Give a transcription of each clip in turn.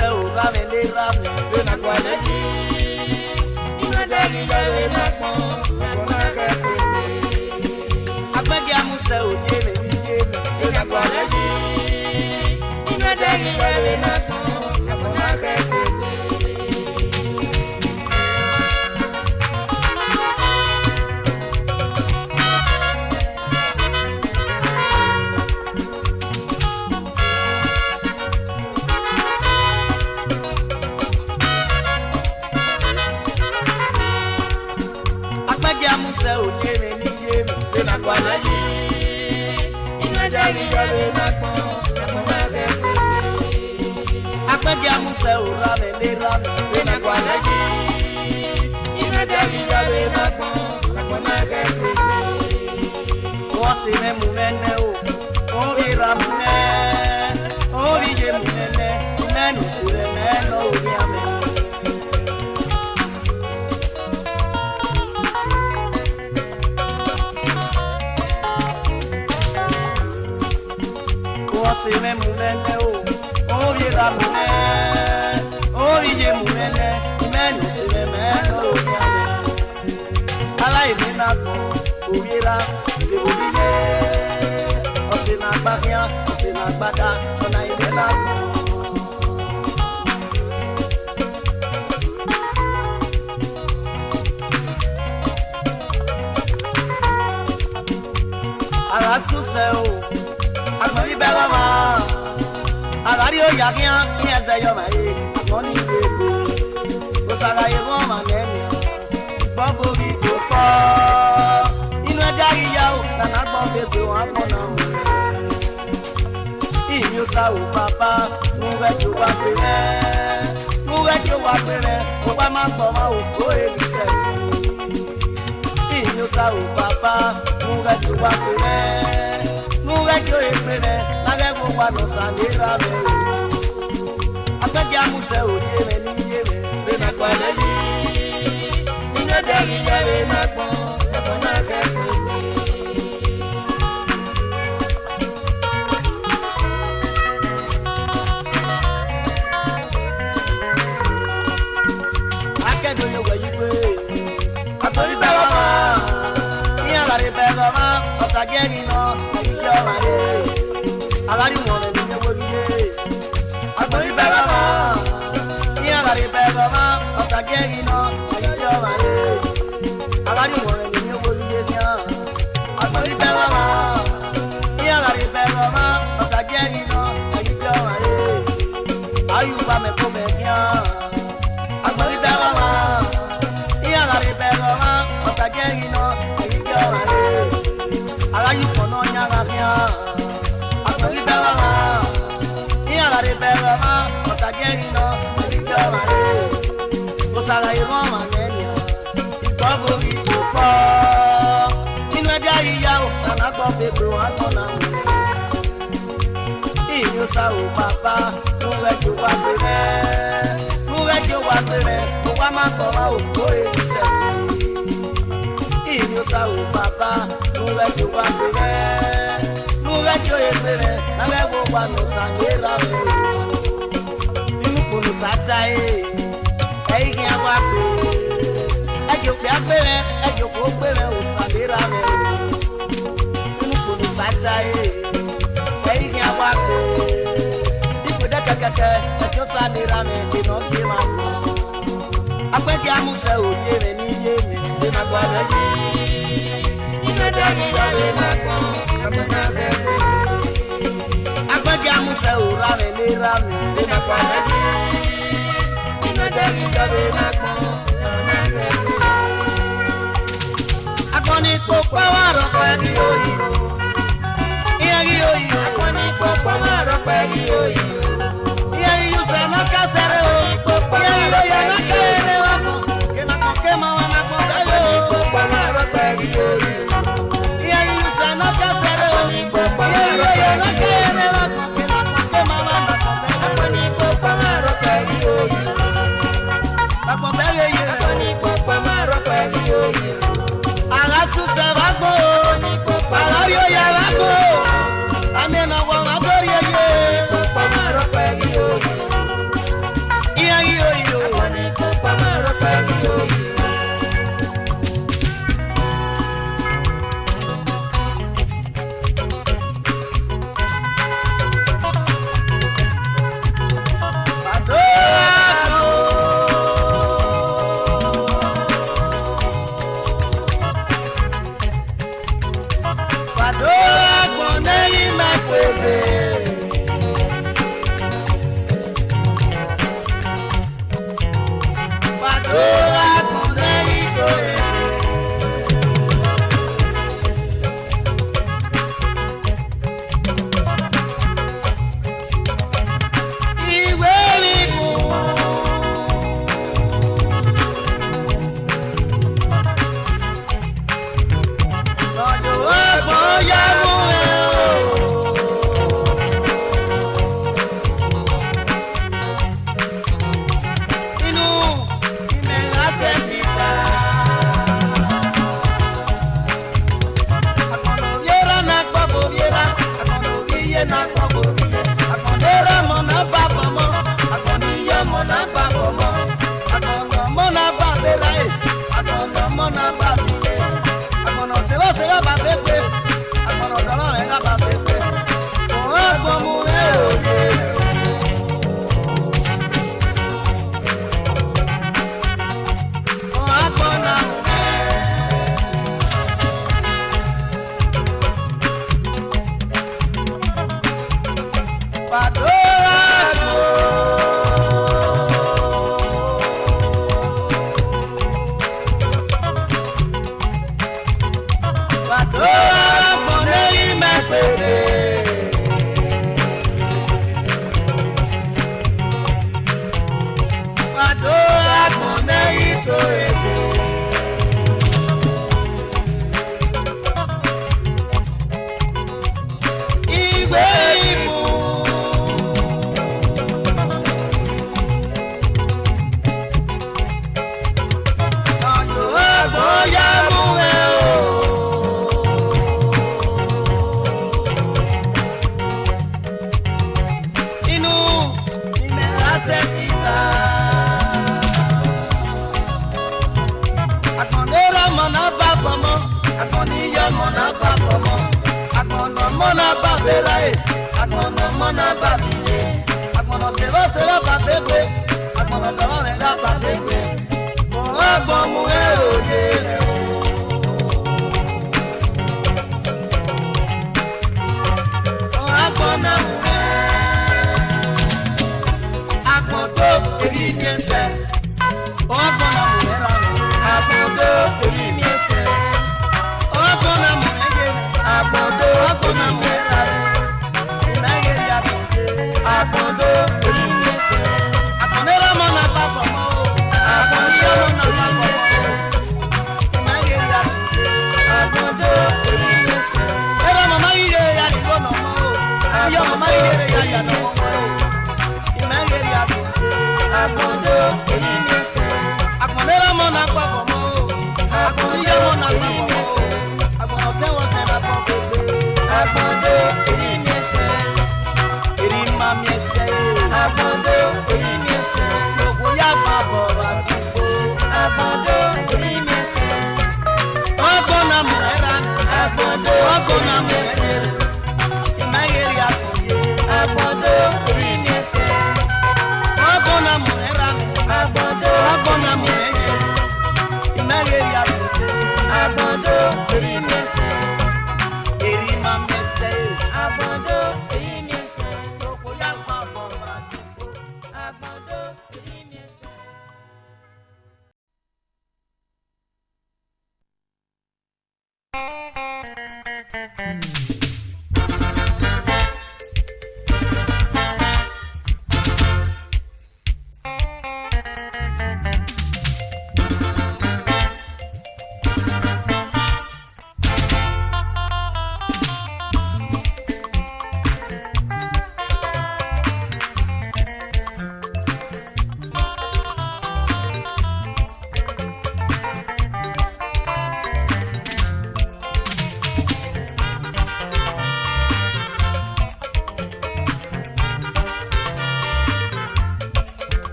museu rame le rame na kwa leji ina dagi jale na kwa kona kete agbege museu yeme ni yeme na kwa leji ina dagi jale na kwa kona kete museu yeme ni yeme na kwa leji ina dagi jale na kwa kona kete agbege museu rame le rame na kwa leji ina dagi jale na kwa kona kete o se me munene o ira munene o vije munene menu sure meno o diame se me munene o viera munene o vije munene menu sure meno o diame ala imena ko o viera de bolije o se na bagia o se na bada ona imena ko ala suseo agbo ibera ma agari o yagia ieze yo ma e moni bebe o saga ye won ma neni gbogbo bi ko ko inu edari ya o na na gbon bebe o akona mo iyo sa o papa nu we jo wa pere o pa ma gbo ma o ko e reset iyo sa o papa nu we jo wa pere nurejo ekpere nagego wa no sanira me asaja museu yeme ni yeme na kwa leji ina dagi jale na kwa kona kete akedo yo gbe atori bela ma iya lare bela ma osaje ni no agari won ni nyewo gide agbori bela ma ni agari bela ma otage ino ayo ma le agari won ni nyewo gide kia agbori bela ma ni agari bela ma otage ino ayo ma le ayu ba me ko me kia agbori bela ma ni agari bela ma otage ino ayo ma le agari kono nya ga kia agori bela ma ni agari bela ma otage ino ayo ma le o sala iro ma nenia igbogo itopo inu ede iya o na gbo bebe o akona mo iyo sa o papa nu rejo wa pere o wa ma gbo ma o ko e reset iyo sa o papa nu rejo wa pere nu rejo e pere na le wo wa no sanera me inu kunu sata eyin awa pe ejo pe apere ejo ko pere o sanera me inu kunu sata eyin awa pe ipo de kekeke ejo sanera me de no bi ma ko apege amuse o yeme ni yeme de na kwa leji ina dagi jale na kwa kona kete apege amuse o rame le rame de na kwa leji ina dagi jale na kwa kona kete akoni popo wa ro pe ri oyi iyari oyi akoni popo wa ro pe ri oyi iyari yu se na ka sere o iyari oyi na ka ere wa ko ke na ko ke ma wa na ko da yo popo wa ro pe ri oyi iyari yu se na ka sere o popo wa iyari ro oyi pe na ri ka oyi ere wa ko ke na ko ke ma wa na ko da yo akoni popo wa ro pe ri oyi akon bere Padora con delito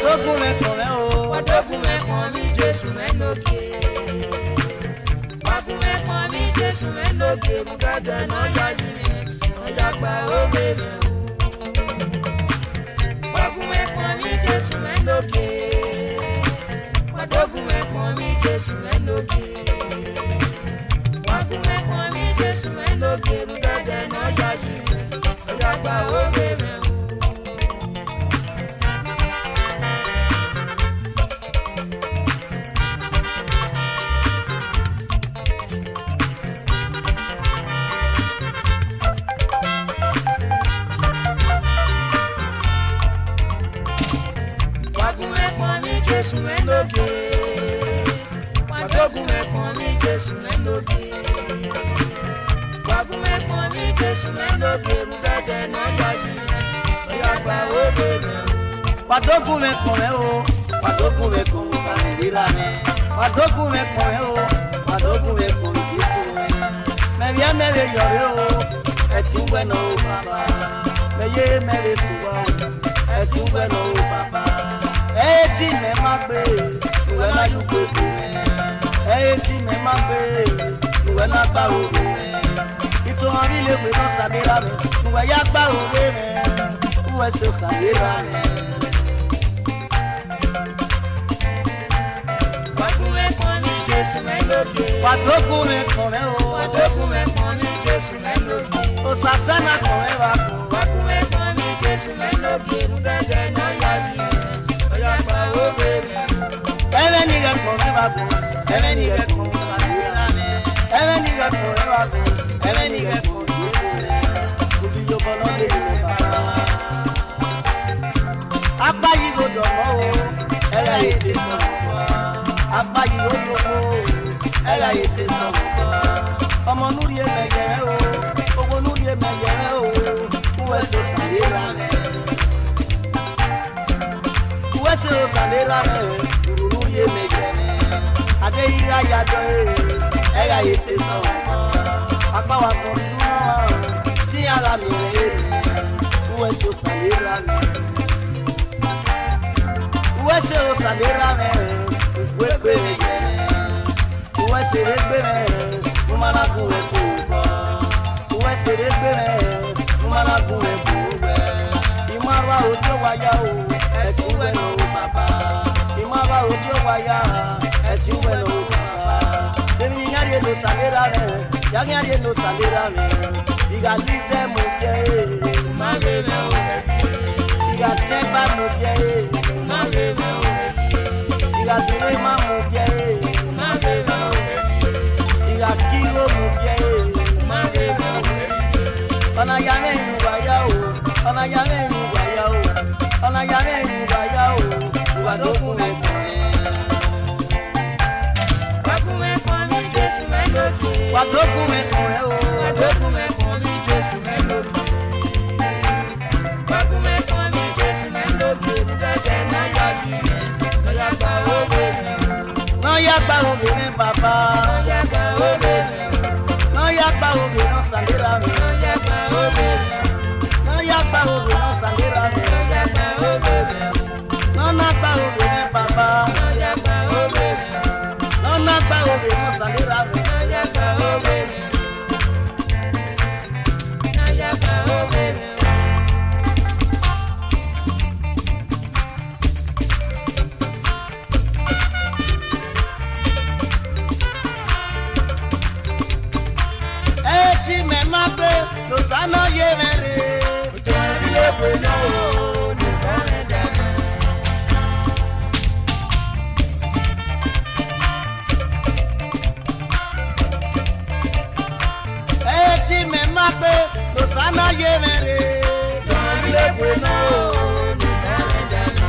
Wadogun me kore o. Wadogun me pon mi Jésù menoke. Wagun me pon mi Jésù menoke. Mugada no ya yime, no ya gba oge me. Wagun me pon mi Jésù menoke. Wadogun me pon mi Jésù menoke. Wagun me pon mi Jésù menoke. Mugada no ya yime, no ya gba oge me. Jésù menoke. Wadogun me pon mi Jésù menoke. Wagun me pon mi Jésù menoke. Mugada no ya yime, no ya gba oge me. Wadogun me kore o. Wadogun me kon sanira me. Wadogun me kore o. Wadogun me kon Jésù me. Me via me le yore o. Eti bueno baba. Me ye me le suwa o. Eti bueno baba. Eti me magbe, uwe na yuko me. Eti me magbe, uwe na gba oge me. Ito ori le we no sabira me, uwe ya gba oge me. Uwe so sabira me. Wagun me pon mi Jésù menoke. Wadogun me kore o. Wadogun me pon mi Jésù menoke. Osasana kore wa ko. Wagun me pon mi Jésù menoke. Mugada no ya yime, no ya gba oge me. Eve ni ga kore wa ko. Eve ni ga kore sabira me. Eve ni ga kore wa ko. Eve ni ga kore Jésù me. Udi yo bono le me baba. Apa yi go do mo o. Ela ite so mo. Apa yi go do mo o. Ela ite so mo. Ọmọ nuri e meyere o. Ogo nuri e meyere o. Uwe so sabira me. Uwe so sabira me. Uru nuri e meyere. Ade ira ya do e. Ela ite so mo. Apa wa ko nuna. Ti ara mi re. Uwe so sabira me. Uwe so sabira me. Uwe pe meyere. Uwe se regbe me. Umana kuwe kubo. Uwe se regbe me. Umana kuwe kubo. Imara ojo waya o. Eti uwe no baba. Imara ojo waya. Eti uwe no baba. Demi nyari no sabira me. Yang nyari no sabira me. Iga lize mu je. Mage me o. Iga temba mu je. Mage me o. Iga dile ma mu je. Mage me o. Iga kilo mu je. Mage me o. Ona ya me waya o. Ona ya me waya o. Ona ya me waya o. Wadogun me kore. Wagun me pon mi Jésù menoke. Wadogun me kore o. Wadogun me pon mi Jésù menoke. Wagun me pon mi Jésù menoke. Mugada no ya yime, no ya gba oge me. No ya gba oge me baba. No ya gba oge me. No ya gba oge no sabira me. No ya gba oge me. No ya gba oge no sabira me. No ya gba oge me. No na gba oge me baba. No ya gba oge me. No na gba oge no sabira me. No ya gba oge me. No ya gba oge me. Eti me magbe, lo sana ye me re. Ojo abi le pe no o, ni kan me dana. Eti me magbe, lo sana ye me re. Ojo abi le pe no o, ni kan me dana.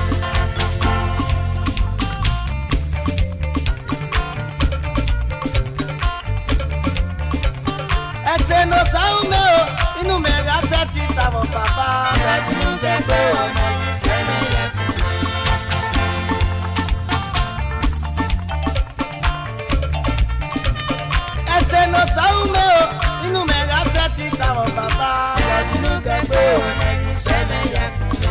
Ese no saume o, inu me ga se ti tamo baba. Láti ń tẹ́ pé ọmọ yìí sẹ́mi yẹn fún mi. Ese no saume o, inu me ga se ti tamo baba. Láti ń tẹ́ pé ọmọ yìí sẹ́mi yẹn fún mi.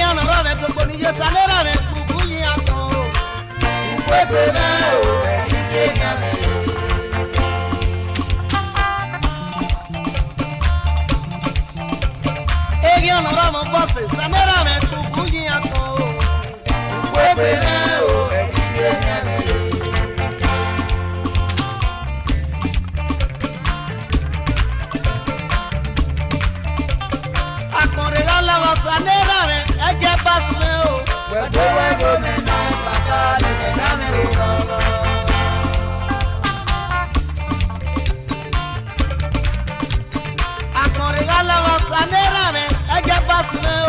ọ̀nà rọ̀bẹ̀ gbogbo níye sanera rẹ̀ kúkú yín àtọ̀ o. Gbogbo náà o ẹ̀yìn kéèyàn mi. Egi ọ̀nà rọ̀mọ̀ bọ́sẹ̀ sanera rẹ̀ kúkú yín àtọ̀ o. Gbogbo náà o ẹ̀yìn kéèyàn mi. Lọ́wọ́ sanera rẹ̀ ẹ̀jẹ̀ bá fún o. Wẹ́gbẹ́ mi náà bàbá mi ẹ̀dá mi ò lọ́wọ́. Akọrin lọ́wọ́ sanera rẹ̀ ẹ̀jẹ̀ bá fún o.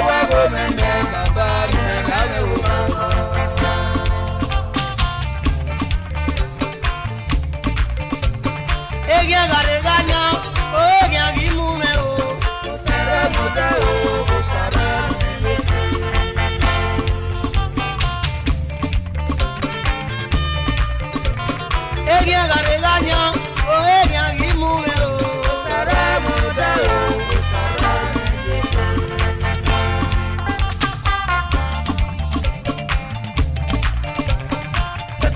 Wẹ́gbẹ́ mi náà bàbá mi ẹ̀dá mi ò lọ́wọ́. Egi agare ganya, o egi agimu me o. Ella garegaña, o ella guimumero, saramuda o saramuda.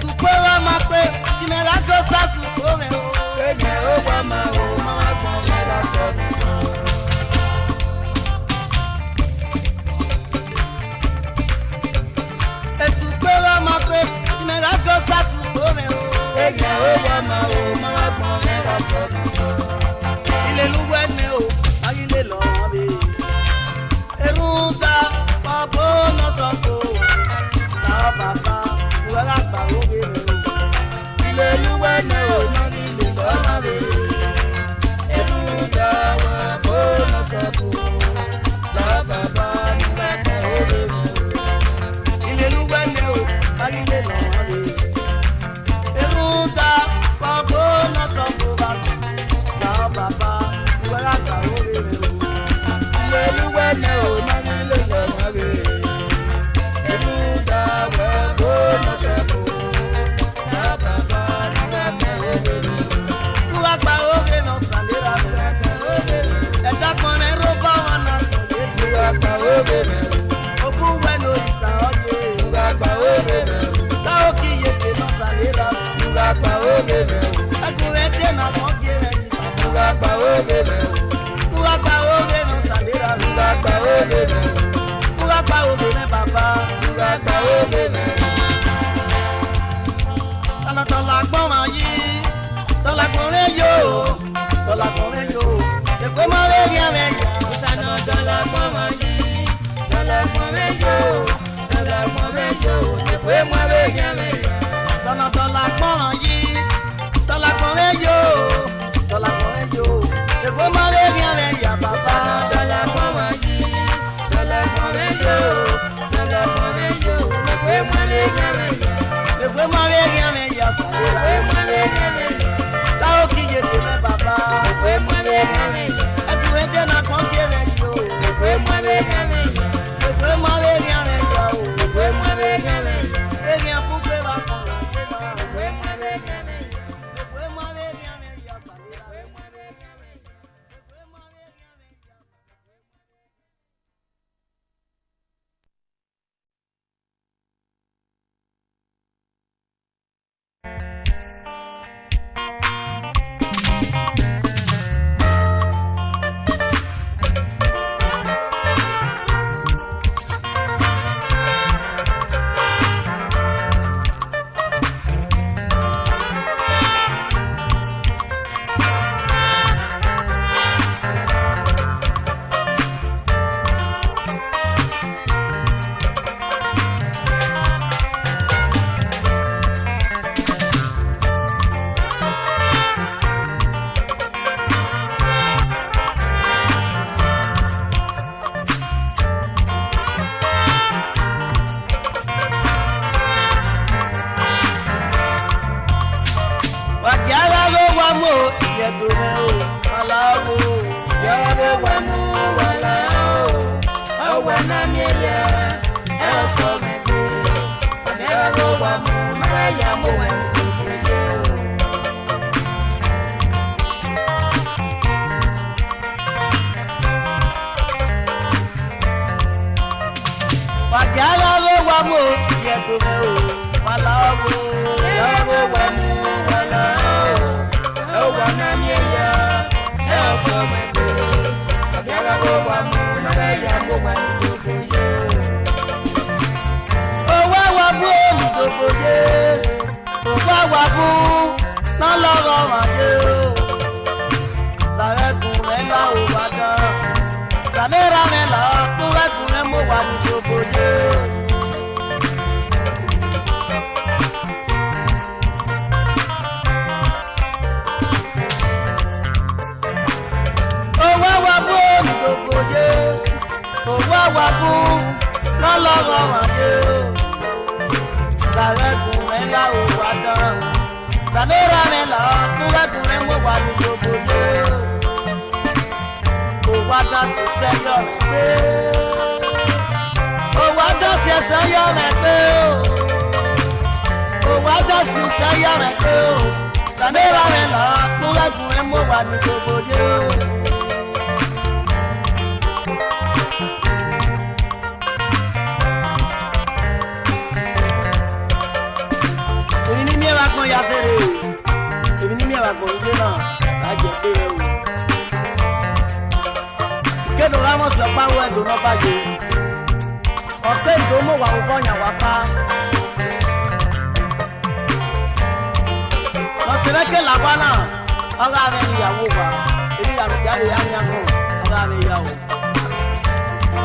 Su pueblo mate, si me da cosas su come o. Ella o guama o mamá come la sopa. Ella o guama o mamá come la sopa. Ile luwe ne o, ayi le lo be. Erunda babo no soko. Na baba, wala gba oge me o. Ile luwe ne o, ayi le lo be. Erunda babo no soko. Na baba, wala gba oge me o. Ile luwe ne o, ayi le lo be. Wajala go wamu yetu me o wala go. Ya go wamu wala o. E wana miya e ko me. Ya go wamu na ya go wamu ko ye. O wa wamu ni go ko ye. O wa wamu na lo go ma ye o. Sare ku me la o wa dan. Sanera me la ku wa ku me mo wa ni go ko ye. Wabu lọ́lọ́rọ̀ wáyé o sàrẹ́kùn rẹ̀ là ó wá dán sàlẹ́rà rẹ̀ là kúrẹ́kùn rẹ̀ mọ̀ wá ní gbogbo yé o wá dá sọ́sẹ́ yọ̀ rẹ̀ pé o wá dá sọ́sẹ́ yọ̀ rẹ̀ pé o wá dá sọ́sẹ́ yọ̀ rẹ̀ pé o sàlẹ́rà rẹ̀ là kúrẹ́kùn rẹ̀ mọ̀ wá ní gbogbo yé o. Ya sere èmi ní mi àwa ko ile náà la jẹ pé rẹ o kedo ramos lo pa we do no ba je oke do mo wa o yan wa pa lo se ve que la bana oga me ni yawo wa èmi ya ro ya ya ni ako oga me ya o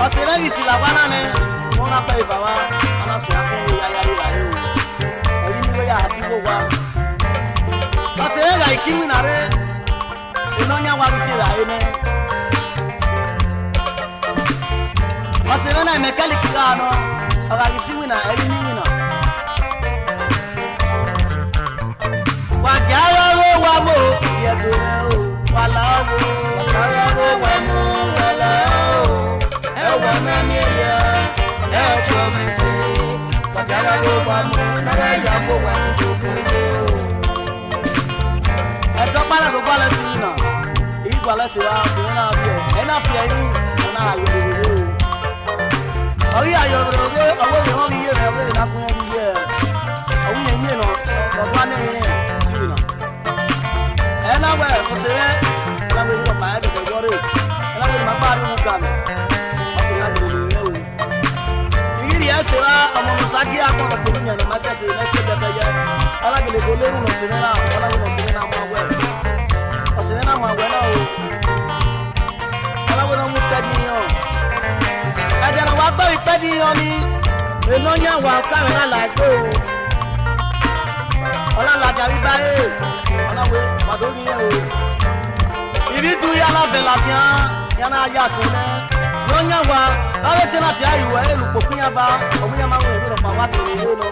o se ve si la bana me mo na pa ibawa ana so ake ya ya ya o ya asigo wa ase ga ikimi na re inonya wa rufi la ene ase na mechanic ga no aga isiwi na elimi na wa jaya wa mo ye do o wala wo Kaya go wamu wala o. E wana mi ya e ko me. Wajala go wamu na ya go wamu ko ye o. Edo pala go pala si na. Igwa la si wa si na fi e. E na fi e ni na ayo do. Oyi ayo do ge owo ye won ye re we na fun e ni ye. Owo ye ni no o ba ne ni si na. E na we ko se na we ro pa e de go re. E na we ma pa ri mu ga mi. O se na de le o. Iri e se ra omo musagi akon ko ni na ma se se na ke de be ye. Ala ke le go le no se na ala no se na ma we. O se na ma we na o. Ala we no mu te ni o. E de na wa gba ipe ni o ni. E no nya wa ka na la gbo. Ala la ja ri ba e. Ala we ma do ni e o. Iri tu ya la ve la bien. Ya na ya so ne. No nya wa awe te na ti ayu e lu popin ya ba. O mu ya ma wo e ro pa wa se ni o no.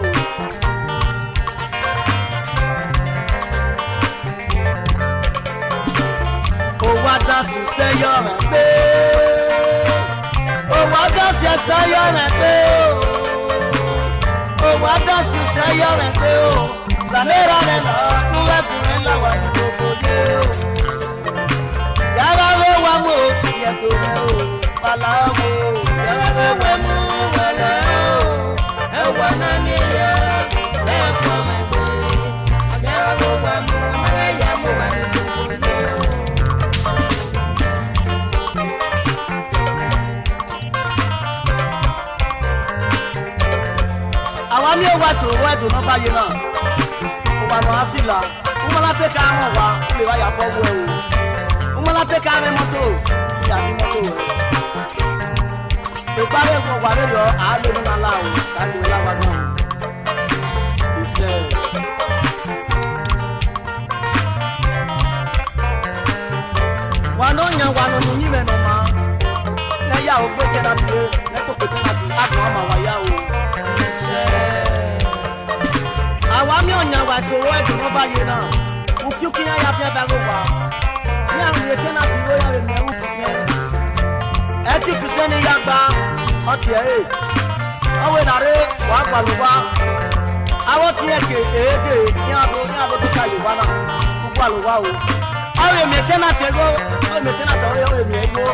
O wa da su se yo me pe. O wa da se yo me pe. O wa da su se yo me pe o. Sanera me la, nu ga ku me la wa ni ko ye o. Ya ga we wa mo, ye to me o. Pala mo, Ya go wamu wala o. E wana mi ya e ko me. Ya go wamu na ya go wamu ko ye o. àwa mi o wa so wo do no ba ye na. O ba no asila. O ma la te ka mo wa, o le wa ya po wo o. O ma la te ka me moto, ya ni moto o. E pa re ko wa re yo, a le no na la o, ka ni la wa na. Ise. Wa no nya wa no ni me no ma. Na ya o pe te na ti, na ko pe te na ti, a ko ma wa ya o. Àwa mi onya wa so wo e no ba ye na. U fiu ki ya fi ba go wa. Ni àwọn ye te na ti wo ya me u ti se. E ti ku se ni ya gba o ti e. O we na re wa gba lu wa. Awo ti e ke ni abo to ka lu wa na. Ku gba lu wa o. Awe me te na te go, o me te na to re o me yo.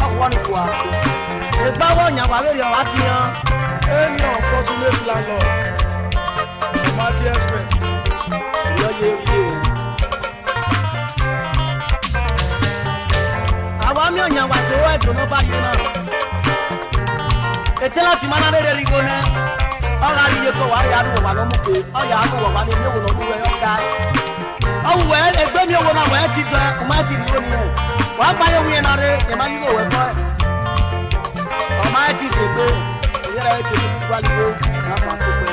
O wo ni ku a. E báwọ̀ yàn wà wẹ́rẹ́ ọ̀wá ti yan. Any unfortunate landlord, Mati Express. Ìyọ́yẹ ewu o. Àwọn mi ò yàn wà tó ẹ̀dùn ló bá yẹ náà. Ètè láti máa náà rere rigo náà. Ọ̀rọ̀ àríyé kọ̀ wá rí àdúgbò wà lọ́mú pé ọ̀yà àdúgbò wà ní ìwé lọ́dún wẹ̀ ọ̀gá. Ọ̀wẹ̀ ẹgbẹ́ mi owó náà wẹ̀ ti dọ̀ ẹ̀ kò má ti rí lónìí ẹ̀. Wà á gbáyé wúyẹn náà rẹ̀ ẹ̀ má yí òwe kọ́ ẹ̀. Ọ̀ma ẹ̀ ti ṣègbè ìyẹ́rẹ́ ẹ̀ tẹ̀lé gbígbálíwó náà fà fún pé.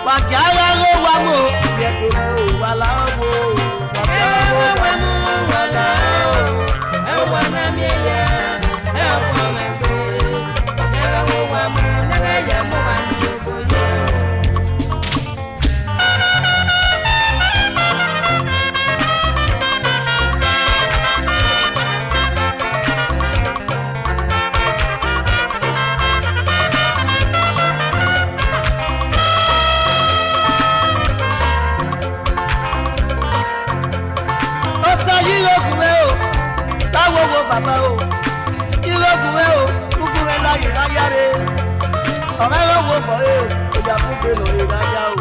Wàkì ayé ló wà mọ́ ìyẹ̀dẹ̀ rẹ̀ ò wà láwọ̀. Wàkì ayé ló wà mọ́ wà láwọ̀. Ẹ wà náà mi ẹ̀yà ẹ̀ ọ̀pọ̀ mẹ́gbẹ́. Wàkì ayé ló wà mọ́ nílẹ̀ yẹ mọ́ wà ní gbogbo yẹ. Bàbá o, ìrọ̀gùn rẹ̀ o, kúkú rẹ̀ láyé láyáre. Ọ̀rẹ́ rẹ̀ wo bọ̀ ẹ́ o, ìyá fún gbèlò ìrajà o.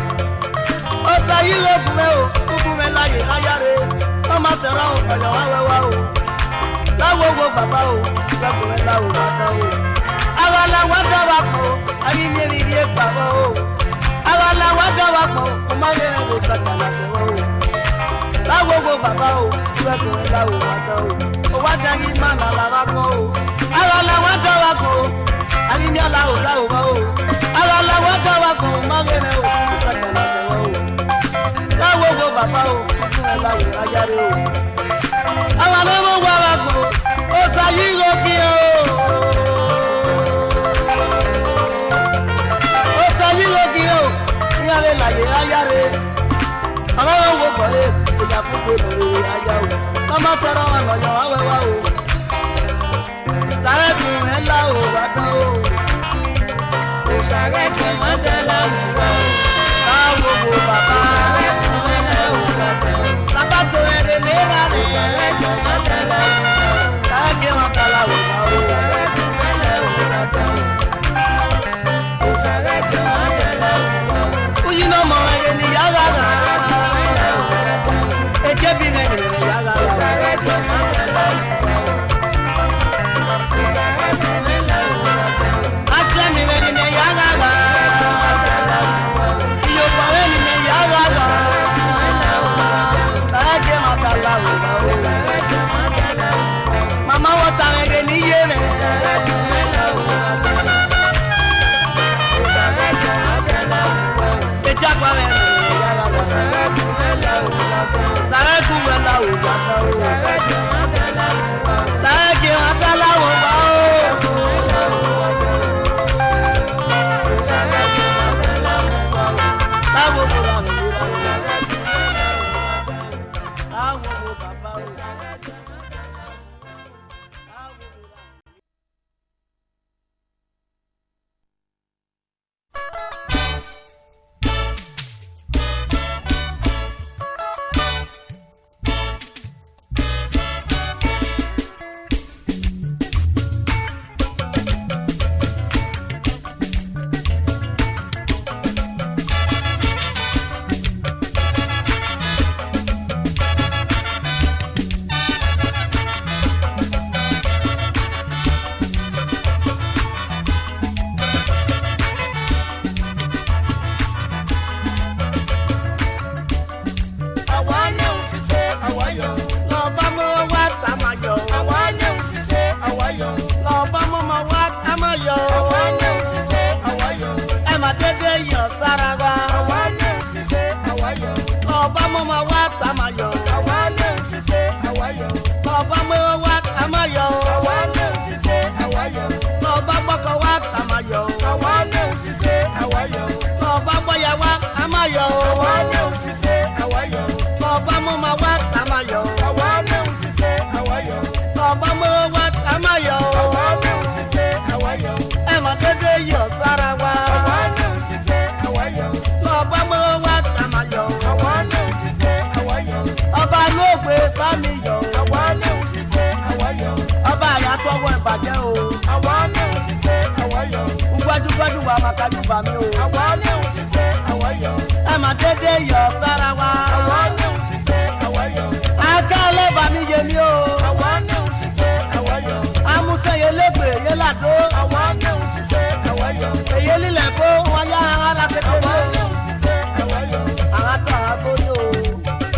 Ọ̀sà ìrọ̀gùn rẹ̀ o, kúkú rẹ̀ láyé láyáre. Ọmọ sẹ̀rọ̀ o, ọ̀yọ̀ wá wẹ́wá o. Láwo wo bàbá o, ìrọ̀gùn rẹ̀ láwo bàbá o. Ara làwọn dáwà pọ̀, ayé mi rí rí pàrọ̀ o. Ara làwọn dáwà pọ̀, kò má rí ẹ̀rọ sàkàlà sẹ̀rọ̀ o. Láwo wo bàbá o, ìrọ̀gùn rẹ̀ láwo bàbá o. Wada yi mana la wa ko ara la wada wa ko ali mi ala o la o wa o ara la wada wa ko ma ge me o sa ka la se wa o la wo go baba o fun e la wo ayare o ara le wo wa wa ko o sa yi go ki o sa yi go ki o ni ale la ye ayare ara wo bo e o ya pu pe lo aya o Mama sọ̀rọ̀ wọn lọ́yọ̀ wá wẹ́wá o. Sáré tún ẹ̀ ńlá o wá tán o. Kò sáré tún ẹ̀ ńlá o wá o. Báwo wo bàbá? Kò sáré tún ẹ̀ ńlá o wá tán o. Bàbá tó ẹ̀rẹ̀ léra rẹ̀. Kò sáré tún ẹ̀ ńlá o wá o. Sáré kí wọn kala wò wá o. Kò sáré tún ẹ̀ ńlá o wá tán o. Kò sáré tún ẹ̀ ńlá o wá o. Kúyí náà mọ̀ ẹ̀rẹ̀ ní yàrá rà. Kò sáré tún ẹ̀ ńlá o wá tán o. Èké bí mi nìyẹn yàrá rà. Mama wata mege ni yeme. Eja kwa me. Sare ku wala o baba o. Sare ke atala o ba o. Sawo ko la mi ra. Sawo ko baba o. gbọ́dọ̀ wà máa kájú bà mí o. àwa ní òṣìṣẹ́ àwáyọ̀. ẹ má dédé yọ sára wa. àwa ní òṣìṣẹ́ àwáyọ̀. aká ọlọ́ba mi yé mi o. àwa ní òṣìṣẹ́ àwáyọ̀. amúsẹ̀yẹ lẹ́gbẹ̀ẹ́ yé làdó. àwa ní òṣìṣẹ́ àwáyọ̀. èyí lílẹ̀ kó wọn yá ara kékeré àwa o. ní òṣìṣẹ́ àwáyọ̀. àwọn tó àwọn akóni o.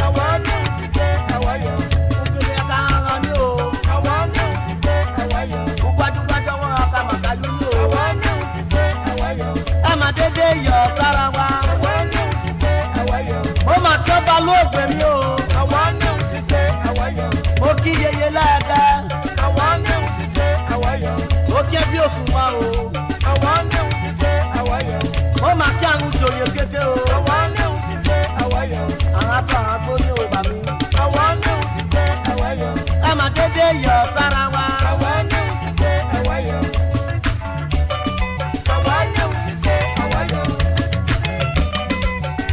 àwa ní òṣìṣẹ́ àwáyọ̀. òkèlè ẹ̀ka hàn ní o. àwa ní òṣìṣẹ́ àwáyọ̀. gbajúgbajù wọn ọ̀ka màkájú ní o. àwa ní òṣìṣẹ́ àwáyọ̀. ẹ má dédé yọ sára wa. àwa ní òṣìṣẹ́ àwáyọ̀. mo mà tọ́ ba lóògbé mi o. àwa ní òṣìṣẹ́ àwáyọ̀. mo kí yeye lẹ́ẹ̀kẹ́. àwa ní òṣìṣẹ́ àwáyọ̀. ó kí ẹ bí òsùn wa o. àwa ní òṣìṣẹ́ àwáyọ̀. mo mà kí àwọn jòyè kété o. àwa ní òṣìṣẹ́ àwáyọ̀. àwọn tó àwọn akóni o bà mí. àwa ní òṣìṣẹ́ àwáyọ̀. ẹ má dédé yọ sára wa. àwa ní òṣìṣẹ́ àwáyọ̀. àwa ní òṣìṣẹ́ àwáyọ̀.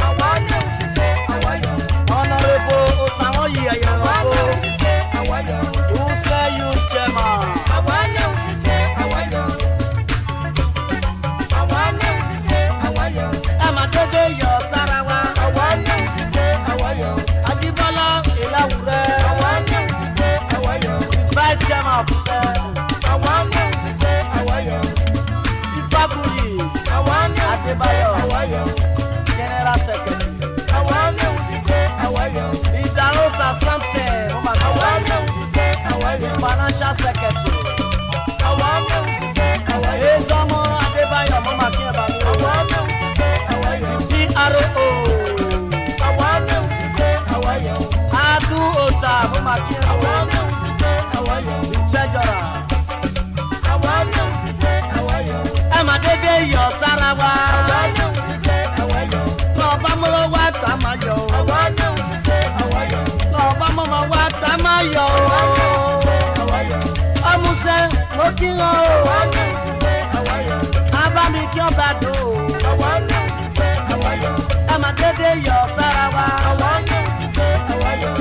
àwa ní òṣìṣẹ́ àwáyọ̀. ọ̀nàrẹ́bù òsàwọ̀n yìí ẹ̀yẹ̀ àwa ní lọ́kọ́. òṣìṣẹ́ àwáyọ̀. ùsẹ̀ yóò jẹ mà. àwa ní òṣìṣẹ́ àwáyọ̀. àwa ní òṣìṣẹ́ àwáyọ̀. ẹ má dédé yọ sára wa. àwa ní òṣìṣẹ́ àwáyọ̀. Adébọ́lá ìlàwùrẹ́. àwa ní òṣìṣẹ́ àwáyọ̀. vice chairman ọ̀fíìsẹ́. àwa ní òṣìṣẹ́ àwáyọ̀. ìfàkùrì. àwa ní Adébáyọ̀. òṣìṣẹ́ àwáyọ̀. general secretary. àwa ní òṣìṣẹ́ àwáyọ̀. ìdàrọ́sà samson. mo mà kí àwa wọ́n. ní òṣìṣẹ́ àwáyọ̀. financial secretary. àwa ní òṣìṣẹ́ àwáyọ̀. ezọmọ Adébáyọ̀ mo mà kí ẹ bá mi. àwa ní òṣìṣẹ́ àwáyọ̀. PRO. àwa ní òṣìṣẹ́ àwáyọ̀. adu osa mo mà kí ẹ àwa bá mi. ní òṣìṣẹ́ àwáyọ̀. treasurer. àwa ní òṣìṣẹ́ àwáyọ̀. ẹ má dédé yọ sára wa. àwa ní òṣìṣẹ́ àwáyọ̀. lọ́ọ̀bá mọ́lọ́ wá tá a máa yọ o. àwa ní òṣìṣẹ́ àwáyọ̀. lọ́ọ̀bá mọ́mọ́ wá tá a máa yọ àwa ní o. òṣìṣẹ́ àwáyọ̀. ọmúṣẹ́ mo kí wọn àwa o. ní òṣìṣẹ́ àwáyọ̀. abámi kí ọba dùn o. àwa ní òṣìṣẹ́ àwáyọ̀. ẹ má dédé yọ sára wa. àwa ní òṣìṣẹ́ àwáyọ̀.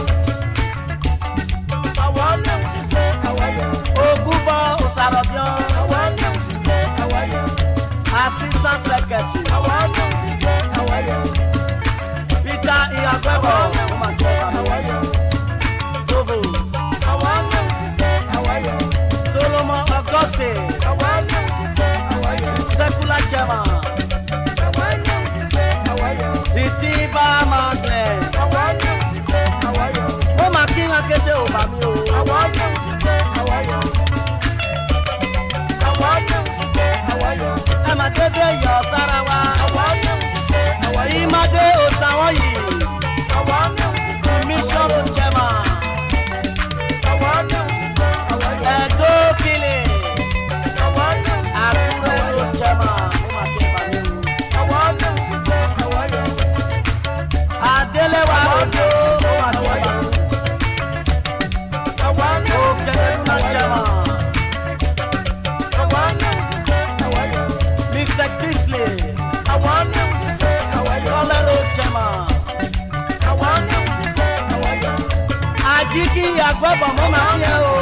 àwa ní òṣìṣẹ́ àwáyọ̀. ogun bọ òsàrọ̀bíọ́. àwa ní òṣìṣẹ́ àwáyọ̀. assistant secretary. àwa ní òṣìṣẹ́ àwáyọ̀. peter ìyàgbẹ́bọ̀ mo mà kí ẹ bá mi. àwáyọ̀. tobo àwa ní òṣìṣẹ́ àwáyọ̀. solomon augustine àwa ní òṣìṣẹ́ àwáyọ̀. secular chairman. àwa ní òṣìṣẹ́ àwáyọ̀. the tiba magnet. àwa ní òṣìṣẹ́ àwáyọ̀. mo mà kí wọn kéde ò bá mi o. àwa ní òṣìṣẹ́ àwáyọ̀. àwa ní òṣìṣẹ́ àwáyọ̀. ẹ má dédé yọ sára wa. àwa ní òṣìṣẹ́ àwáyọ̀. ìmọ̀dé òsàwọ̀n yìí. àwa ní òṣìṣẹ́ mission àwáyọ̀. chairman. àwa ní òṣìṣẹ́ àwáyọ̀. ẹ̀dọ́ kìlì. àwa ní òṣìṣẹ́ àkúrẹ́ àwáyọ̀. road chairman. mo mà kí ẹ bá mi o. àwa ní òṣìṣẹ́ àwáyọ̀. adélẹ́wà òjò mo mà kí ẹ bá mi o. àwa ní òṣìṣẹ́ òkèlèdúnà àwáyọ̀. chairman. àwa ní òṣìṣẹ́ àwáyọ̀. mr kisley. àwa ní òṣìṣẹ́ àwáyọ̀. kọ́lẹ́ road chairman. àwa ní òṣìṣẹ́ àwáyọ̀. àjíkí àgbẹ̀bọ̀ mo mà kí ẹ o.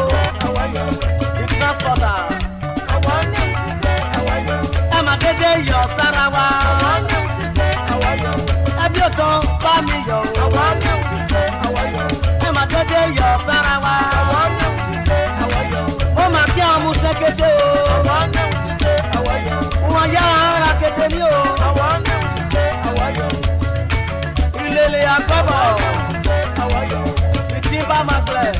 àwáyọ̀. the transporter. àwa ní òṣìṣẹ́ àwáyọ̀. ẹ má dédé yọ sára wa. àwa ní òṣìṣẹ́ àwáyọ̀. ẹbí òtán bá mi yọ o. àwa ní òṣìṣẹ́ àwáyọ̀. ẹ má dédé yọ sára wa. àwa ní òṣìṣẹ́ àwáyọ̀. mo mà kí àwọn ọmọọṣẹ́ kété o. àwa ní òṣìṣẹ́ àwáyọ̀. wọn yá ara kété ní o. àwa ní òṣìṣẹ́ àwáyọ̀. ìlèlè àgbẹ̀bọ̀. òṣìṣẹ́ àwáyọ̀. the timber magnet.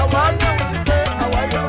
àwa ní òṣìṣẹ́ àwáyọ̀.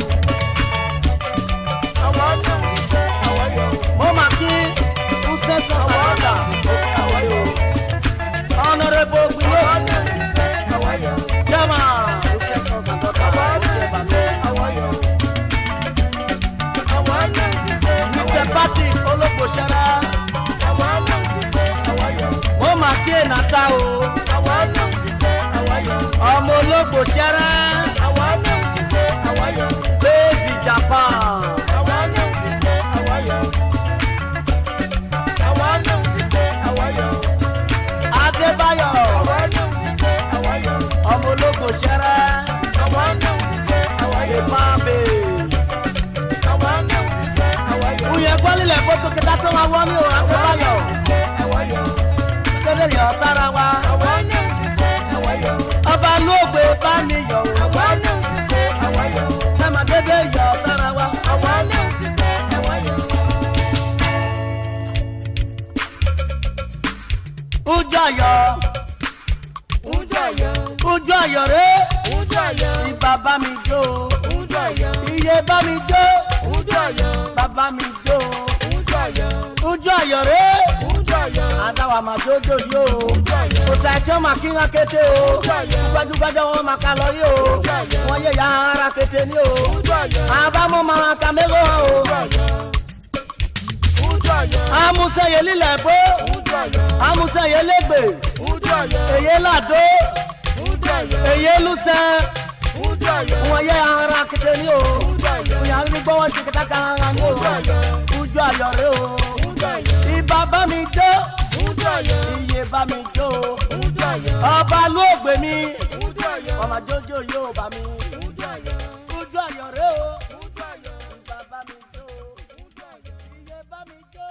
foto kita tó máa wọ́ mi ò rántí báyọ̀. Kéde yọ̀ sára wa. Ọba lóògbé bá mi yọ̀ o. Mẹ́ma dédé yọ̀ sára wa. Ujú ayọ̀ rẹ̀. Ìbàbá mi jó. Iye bá mi jó. Bàbá mi jó. Ujú ayọ̀ rẹ̀. Adáwa máa jójó yó. Kò sẹ́ tí ó máa kí wọn kété o. Gbajúgbajà wọn máa ka lọ yí o. Wọ́n yẹ ya ara kété ní o. Àbámu máa ka mẹ́rọ hàn o. Amusẹ̀yẹ lílẹ̀ bó. Amusẹ̀yẹ lẹ́gbẹ̀. Èyí làdó. Èyí lùsẹ̀. Wọ́n yẹ ara kété ní o. Ìyá ní gbọ́wọ́ sí kíta kan ara ní o. Ujú ayọ̀ rẹ̀ o. Ìbà bá mi jó. Iye bá mi jó. Ọba lóògbé mi. Ọmọ jójó yóò bá mi. Ujú ayọ̀ rẹ̀ o. Ìbà bá mi jó. Iye bá mi jó.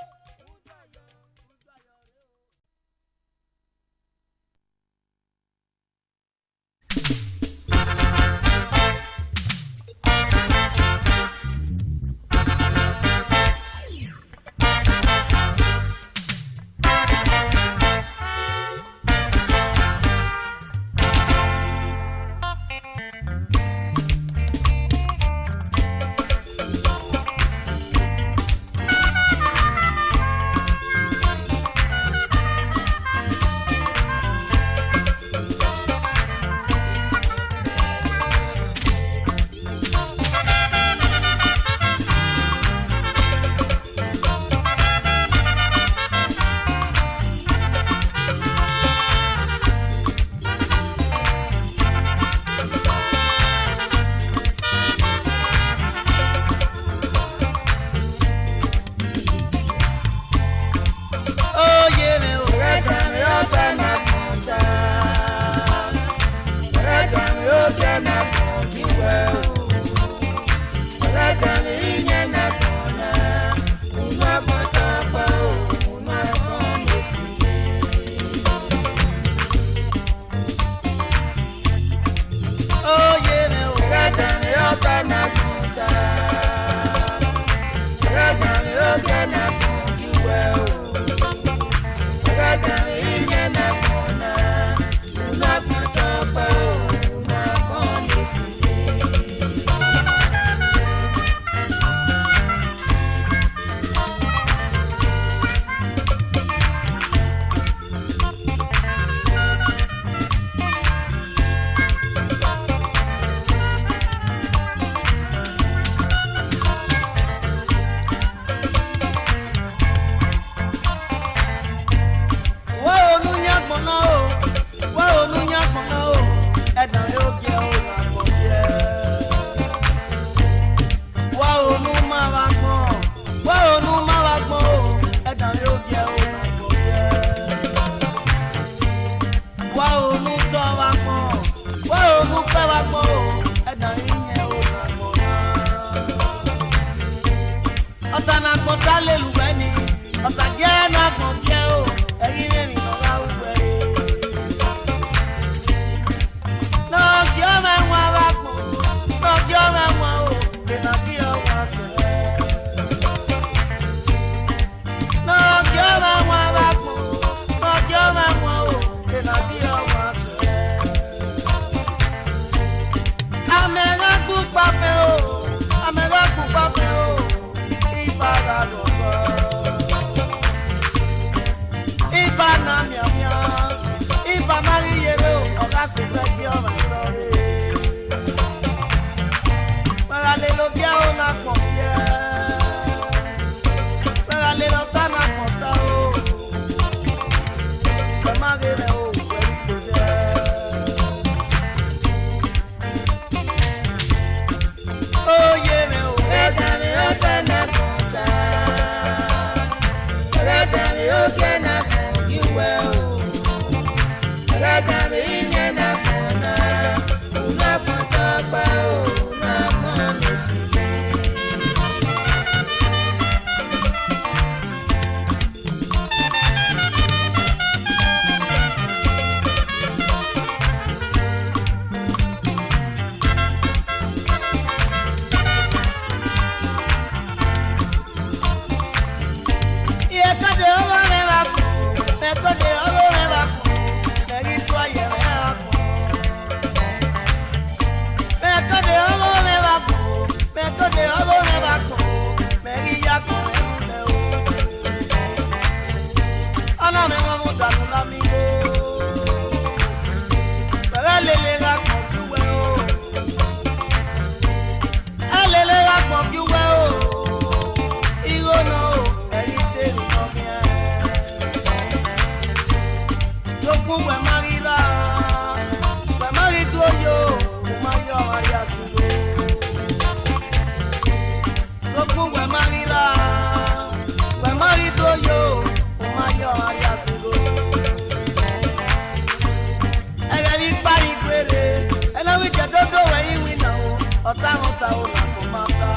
ọ̀tá ọ̀nà kò máa ta.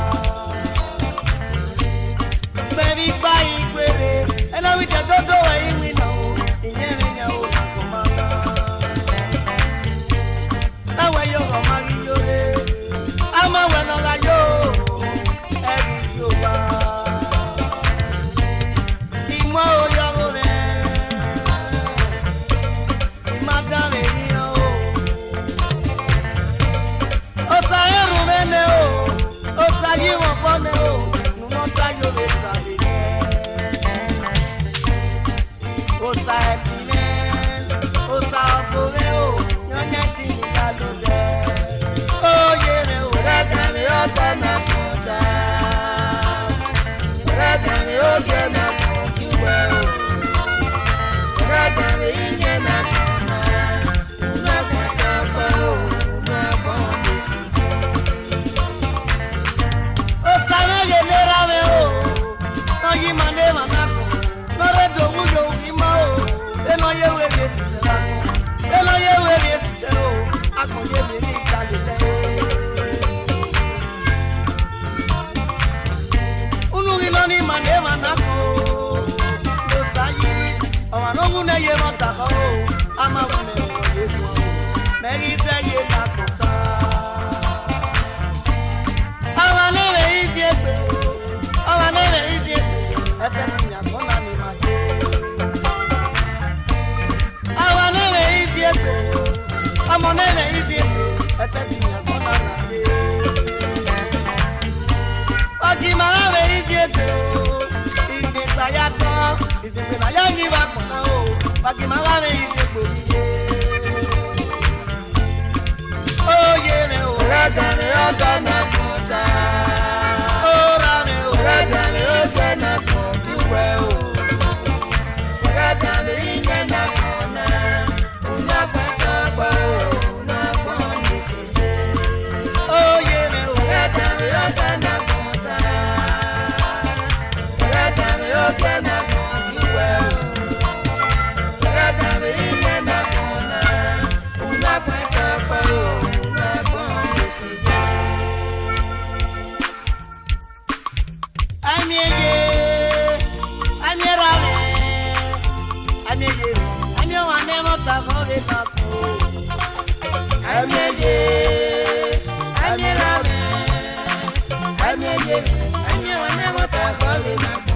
Bẹ́ẹ̀ni gbá ìgbèrè ẹlẹ́rìí jẹ́ dódó ẹ̀yìn mi náà o ìyẹn rìn yẹn ọ̀nà kò máa ta. Láwẹ̀ yóò rọ̀ máa rí yóre amáwẹ̀ náà ra yóò ẹ̀rí yóò wá. Ìmọ̀ òyọ̀rọ̀ rẹ̀ ìmádàrẹ̀ yíyan o. Ó sa ẹrù mẹ́lẹ̀ o, ó sa yíwọ̀n pọ́nẹ̀ o, nùmọ́ sa yóò lè sàlẹ̀ rẹ̀. Ó sa ẹtì rẹ̀, ó sa ọkọ̀ rẹ̀ o, yọ̀nyẹ́ tì ní ká ló dẹ̀. Ó yé rẹ̀ o, Rẹ́dà mi ó tẹ́ mẹ́ kún tá. Rẹ́dà mi ó jẹ́ mẹ́ kún kí wẹ́ o. Rẹ́dà mi yíyẹ mẹ́ kún náà. Una gbọ́dọ̀ pẹ́ o, una gbọ́n mi sí. ó sa mẹ́yẹ lera rẹ̀ o, náà yí máa lé màmá kù, lọ́rẹ́ dòwú yòówù kí mọ́ o, ẹnà yé wèrè sísẹ́ lákùn, ẹnà yé wèrè sísẹ́ o, akọ̀yé mi ní ìjàlè lẹ́yìn. Unugiloni mane manako lo sayi owanongune ye motako ama wune yeso merite ye nakota awanere idiegbe ese tinya kona ni made awanere idiegbe amonere idiegbe ese tinya kona na de Ogimarawe idiego, ìsìnkàyàtọ̀, ìsìnkàyà ní wà pọ̀nà o. Ogimarawe idiego iye. Oyè rẹ̀ o. Rẹ́dà mi ó tẹ́ mẹ́ kún tá. Ó ra mi o. Rẹ́dà mi ó jẹ́ mẹ́ kún kí wẹ́ o. Rẹ́dà mi yíyẹ mẹ́ kún náà. Una gbọ́dọ̀ pẹ́ o, una gbọ́n mi sí. Oyè rẹ̀ o. Rẹ́dà mi ó tẹ́ mẹ́ kún tá. Rẹ́dà mi ó jẹ́ mẹ́ kún kí wẹ́ o. Rẹ́dà mi yíyẹ mẹ́ kún náà. Una gbọ́dọ̀ pẹ́ o, una gbọ́n mi sí. Amieye, amierame, amieye, amiewane motako de kaku. Amieye, amierame, amieye, amiewane motako de kaku.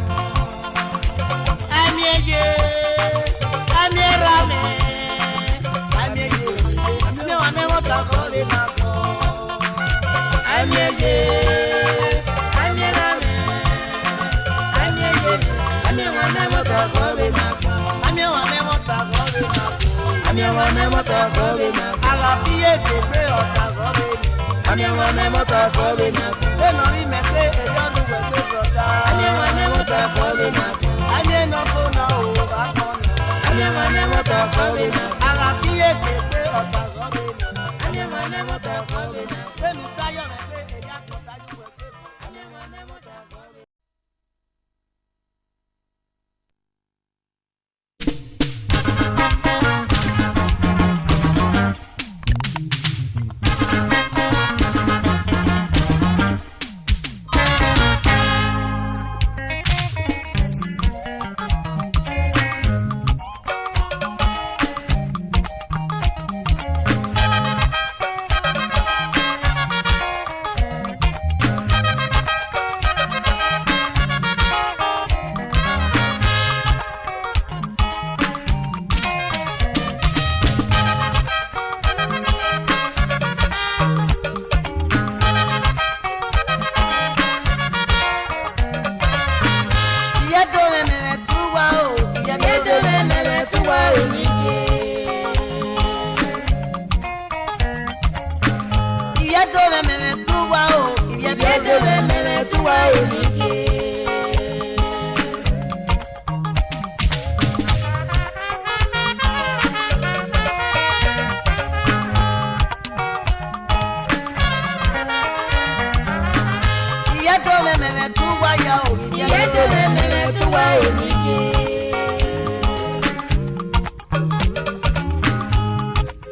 Amieye, amierame, amieye, amiewane motako de kaku. Amieye, amierame, amieye, amiewane motako de kaku. Amiewane motako de kaku. Amiewane motako de kaku. Alapiye gbogbo ọ̀tàgọ́ mi. Amiewane motako de kaku. Lẹ́nu rí mi pé èyí ọdún gbẹ̀gbẹ̀ sọ̀dá. Amiewane motako de kaku. Amie náà kó náà ò bá kọ́ náà. Amiewane motako de kaku. Alapiye gbogbo ọ̀tàgọ́ mi. Amiewane motako de kaku. Lẹ́nu táyọ̀ mi pé èyí àtọ̀tájú gbẹ̀gbẹ̀. Amiewane motako de kaku.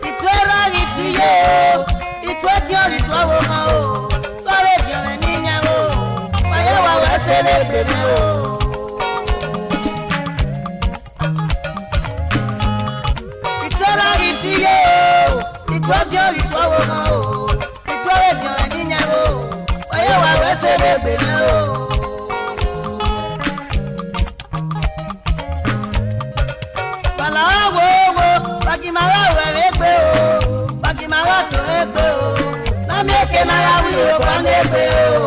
Ìtúwẹ́rọ̀ ìfìyè o, ìtúwẹ́jọ́ ìtúwẹ́wò máa o. wo no itore ti o ni nya wo oye wa we se le gbe na o bala wo bagi mara we re gbe o bagi mara to re gbe o na mi eke na ya wi o ba ne gbe o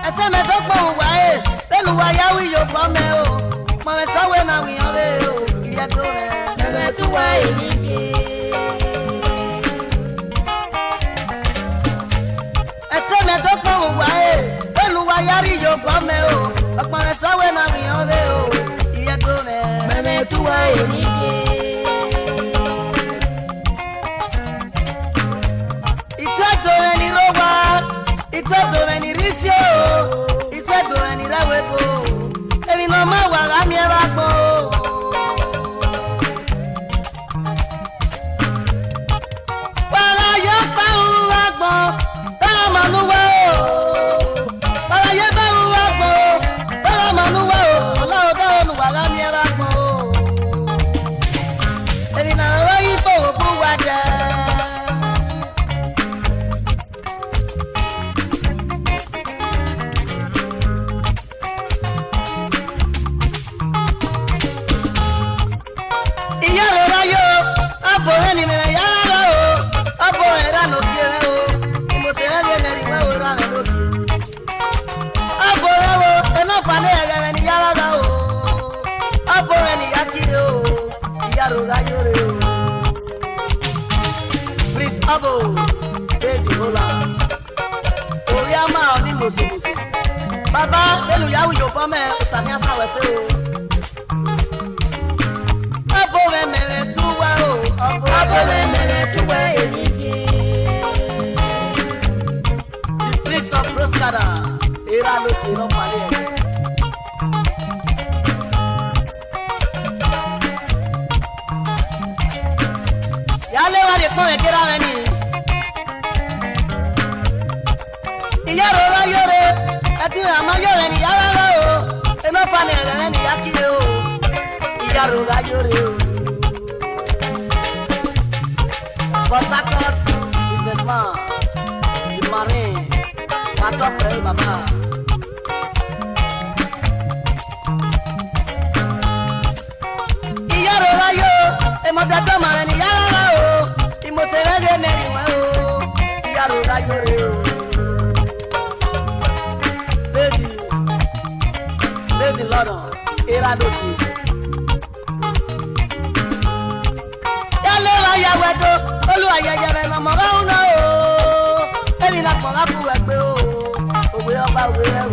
ese me to po wa e pelu wa ya wi yo po me o mo me so we na wi o re o iye to me tu wa e ni ke ese me to po wa e pelu wa ya ri yo po me o mo me so we na wi o re o iye to me tu wa e ni ke Ito ni risio, ito ni rawebo, ebi no ma wa la mi ba gbo. Wala yo pa u wa gbo, ta ma nu wa o. Wala yo pa u wa gbo, ta ma nu wa o. Ola o da nu wa la mi ba gbo. Ebi na ro yi fo bu wa da. Prince Abo, Daisy Hola, Oriama oni mosi. Baba, lenu ya wi yo fo me, Samia sawe se o. Abo me mere tuwa o, Abo me mere tuwa elike. The Prince of Roscada, era lo que no pare. Pon e kira we ni iya ro la yore e ti ama yore ni ya la o e no pa ne re ni ya ki o iya ro la yore o Bosakot businessman the marine patok pe mama iya ro la yo e mo da to ma ni ya la o mo se ve de ne ni o ya ro la yore o Lazy London era do ki ya le wa ya we to olu ayẹyẹ me no mo ba una o eni na ko la fu we pe o owe oba we o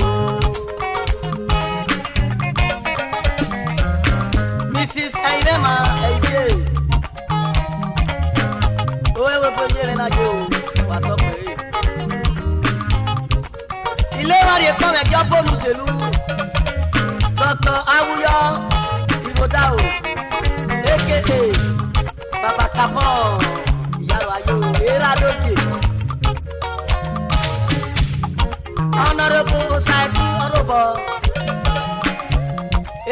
Mrs. Aidema Aide Owe ponyele na jo wa to pe ile wa re ko me ki opo muselu Dr. Awuyo Igodao aka Baba Kapon Yaro ayo era doke Honorable Society Orobo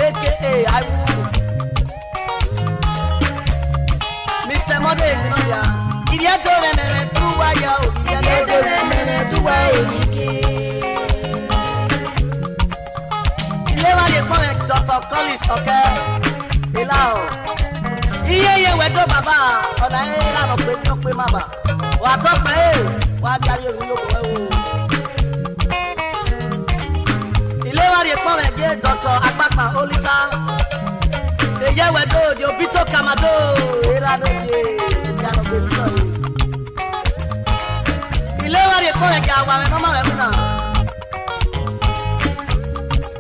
aka Awu Mr. Mode Inoya Iye to me tuwa yo Iye to me tuwa elike Dr. Collins okay Ilao Iye we do baba ona e la no pe mama wa to pe wa jari orin lo ko e wo Ile wa re pon me je Dr. Apapa Olita Iye we do di Obito Kamado era do je ya no pe so Ile wa re pon me ja wa me no ma me na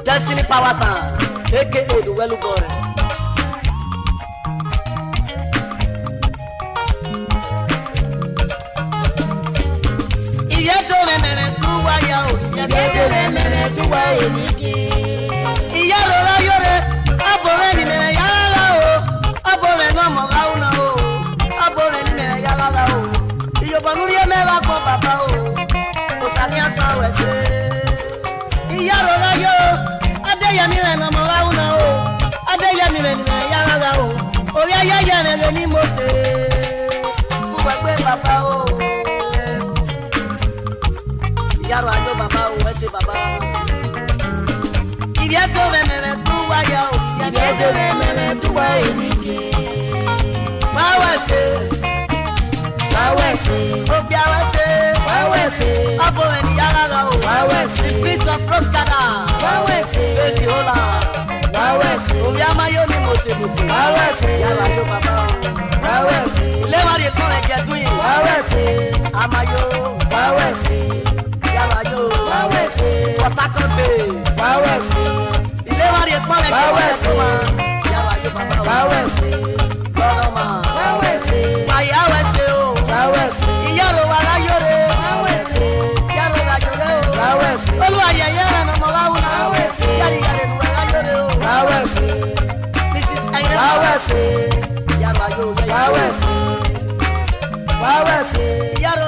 Destiny Power Sound aka the Welu Boy. Iye to me tuwa ya o, iye to me tuwa elike. Iye lo la yore, abo me ni me ya la o, abo me no mo ga una o, abo me ni me ya la o. Iyo banuri me ba ko papa o, o sani asa we se. Iye lo la yo, ade ya mi re no mo ga una o. Ade ya mi re ni me ya la o. yẹn ní mo ṣe fún wa gbé bàbá o. Ìyàrá àjọ bàbá o ẹ ṣe bàbá. Ìyẹ́ tó mẹ́mẹ́rẹ́ tó wáyà o. Ìyẹ́ tó mẹ́mẹ́rẹ́ tó wáyà nìyí. Báwẹ̀ ṣe. Báwẹ̀ ṣe. Òbí àwẹ̀ ṣe. Báwẹ̀ ṣe. Ọ̀bọ̀ ẹni yàrá rà o. Báwẹ̀ ṣe. The Prince of Proscada. Báwẹ̀ ṣe. Bébí Ola. Báwẹ̀ ṣe. Òbí Amáyó ni mo ṣe. Báwẹ̀ ṣe. Ìyàrá àjọ bàbá o. Báwẹ̀ ṣe. Ìléwárí kan ẹ̀jẹ̀ tún yìí. Báwẹ̀ ṣe. Amáyó. Báwẹ̀ ṣe. Ìyàrá àjọ. Báwẹ̀ ṣe. Port Harcourt Bay. Báwẹ̀ ṣe. Ìléwárí kan ẹ̀jẹ̀ Báwẹ̀ ṣe. Ìyàrá àjọ bàbá o. Báwẹ̀ ṣe. Lọ́nà Báwẹ̀ ṣe. Wàyáwẹ̀ ṣe o. Báwẹ̀ ṣe. Ìyàrá wa láyọ̀rẹ́. Báwẹ̀ ṣe. Ìyàrá láyọ̀rẹ́ o. Báwẹ̀ ṣe. Olúwayẹyẹ ẹ̀rọ ọmọ wa wúna. Báwẹ̀ ṣe. Yàrá ìlú ẹ̀ láyọ̀rẹ́ o. Báwẹ̀ ṣe. Mrs. Ẹ̀yẹ. Báwẹ̀ ṣe. Ìyàrá yóò yẹ. Báwẹ̀ ṣe. Báwẹ̀ ṣe. Ìyàrá